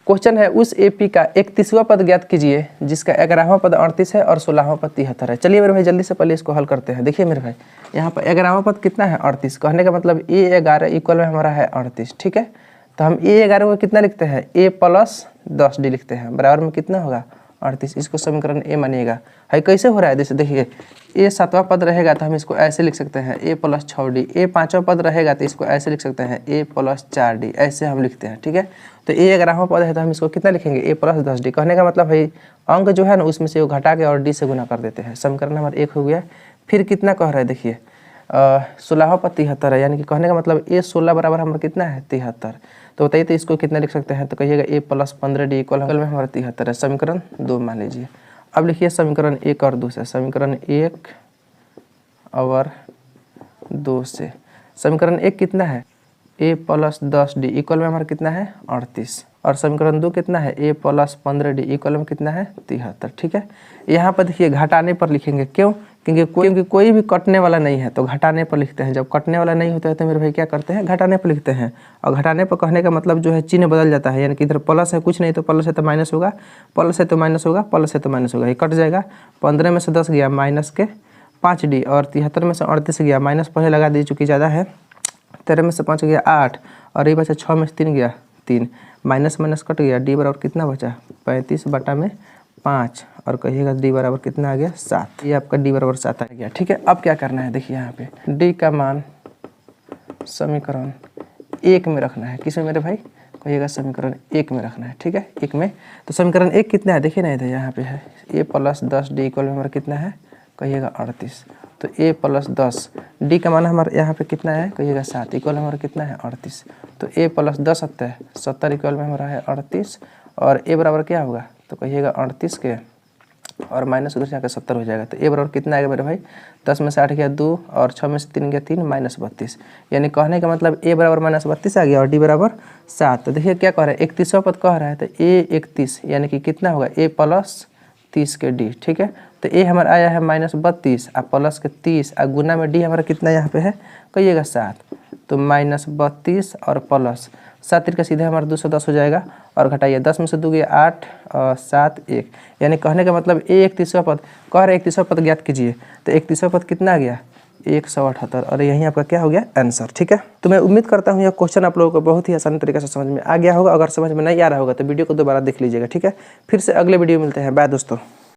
Question है उस AP का 31वां पद ज्ञात कीजिए जिसका 11वां पद 38 है और 16वां पद 73 है। चलिए मेरे भाई जल्दी से पहले इसको हल करते हैं। देखिए मेरे भाई यहाँ पर 11वां पद कितना है 38, कहने का मतलब A11 इक्वल में हमारा है 38, ठीक है। तो हम A11 को कितना लिखते हैं A प्लस 10D लिखते हैं, बराबर में कितना होगा 38। इसको समीकरण A मानिएगा। है कैसे हो रहा है, जैसे देखिए A 7वां पद रहेगा तो हम इसको ऐसे लिख सकते हैं A प्लस 6D, A 5वां पद रहेगा तो इसको ऐसे लिख सकते हैं A प्लस 4D, ऐसे हम लिखते हैं, ठीक है। तो A 11वां पद है तो हम इसको कितना लिखेंगे A प्लस 10D। कहने का मतलब भाई अंक जो है ना उसमें से वो घटा के और D से गुना कर देते हैं। समीकरण नंबर 1 हो गया। फिर कितना कह रहा है देखिए 16वां पद 73 है, यानी कि कहने का मतलब A 16 बराबर हमारा कितना है 73। तो बताइए तो इसको कितना लिख सकते हैं, तो कहिएगा A प्लस 15D इक्वल में हमारा 73 है। समीकरण 2 मान लीजिए। अब लिखिए समीकरण 1 और 2 से, समीकरण 1 और 2 से। समीकरण 1 कितना है A प्लस 10D इक्वल में हमारा कितना है 38, और समीकरण 2 कितना है A प्लस 15D इक्वल में कितना है 73, ठीक है। यहाँ पर देखिए घटाने पर लिखेंगे, क्यों, क्योंकि कोई भी कटने वाला नहीं है तो घटाने पर लिखते हैं। जब कटने वाला नहीं होता है तो मेरे भाई क्या करते हैं घटाने पर लिखते हैं। और घटाने पर कहने का मतलब जो है चिन्ह बदल जाता है, यानी कि इधर प्लस है कुछ नहीं तो प्लस है तो माइनस होगा, प्लस है तो माइनस होगा, प्लस है तो माइनस होगा, ये कट जाएगा। 15 में से 10 गया माइनस के 5D, और 73 में से 38 गया माइनस पहले लगा दी चूँकि ज़्यादा है, 13 में से 5 गया 8, और ये बचा 6 में से 3 गया 3, माइनस माइनस कट गया, D बराबर कितना बचा 35/5, और कहिएगा D बराबर कितना आ गया 7। ये आपका D बराबर 7 आ गया, ठीक है। अब क्या करना है देखिए यहाँ पे D का मान समीकरण 1 में रखना है। किस में मेरे भाई, कहिएगा समीकरण 1 में रखना है, ठीक है 1 में। तो समीकरण 1 कितना है देखिए ना, इधर यहाँ पे है A प्लस 10D इक्वल में हमारा कितना है, कहिएगा 38। तो A प्लस 10, D का मान हमारे यहाँ पे कितना है, कहिएगा 7 इक्वल हमारा कितना है 38। तो A प्लस 10 70 है, 70 इक्वल में हमारा है 38, और A बराबर क्या होगा, तो कहिएगा 38 के और माइनस उधर से आकर 70 हो जाएगा। तो A बराबर कितना आएगा मेरे भाई, 10 में से 8 गया 2, और 6 में से 3 गया 3, माइनस 32। यानी कहने का मतलब A बराबर माइनस 32 आ गया और D बराबर 7। तो देखिए क्या कह रहा है 31वां पद कह रहा है, तो A 31 यानी कि कितना होगा A प्लस 30 के D, ठीक है। तो A हमारा आया है माइनस 32 और प्लस के 30 और गुना में D हमारा कितना यहाँ पे है, कहिएगा 7। तो माइनस 32 और प्लस 7 का सीधे हमारा 210 हो जाएगा, और घटाइए 10 में से 2 गया 8 और 7 1, यानी कहने का मतलब A 31वां पद कह रहे 31वां पद ज्ञात कीजिए। तो 31वां पद कितना आ गया 178, और यहीं आपका क्या हो गया आंसर, ठीक है। तो मैं उम्मीद करता हूँ यह क्वेश्चन आप लोगों को बहुत ही आसान तरीके से समझ में आ गया होगा। अगर समझ में नहीं आ रहा होगा तो वीडियो को दोबारा देख लीजिएगा, ठीक है। फिर से अगले वीडियो मिलते हैं, बाय दोस्तों।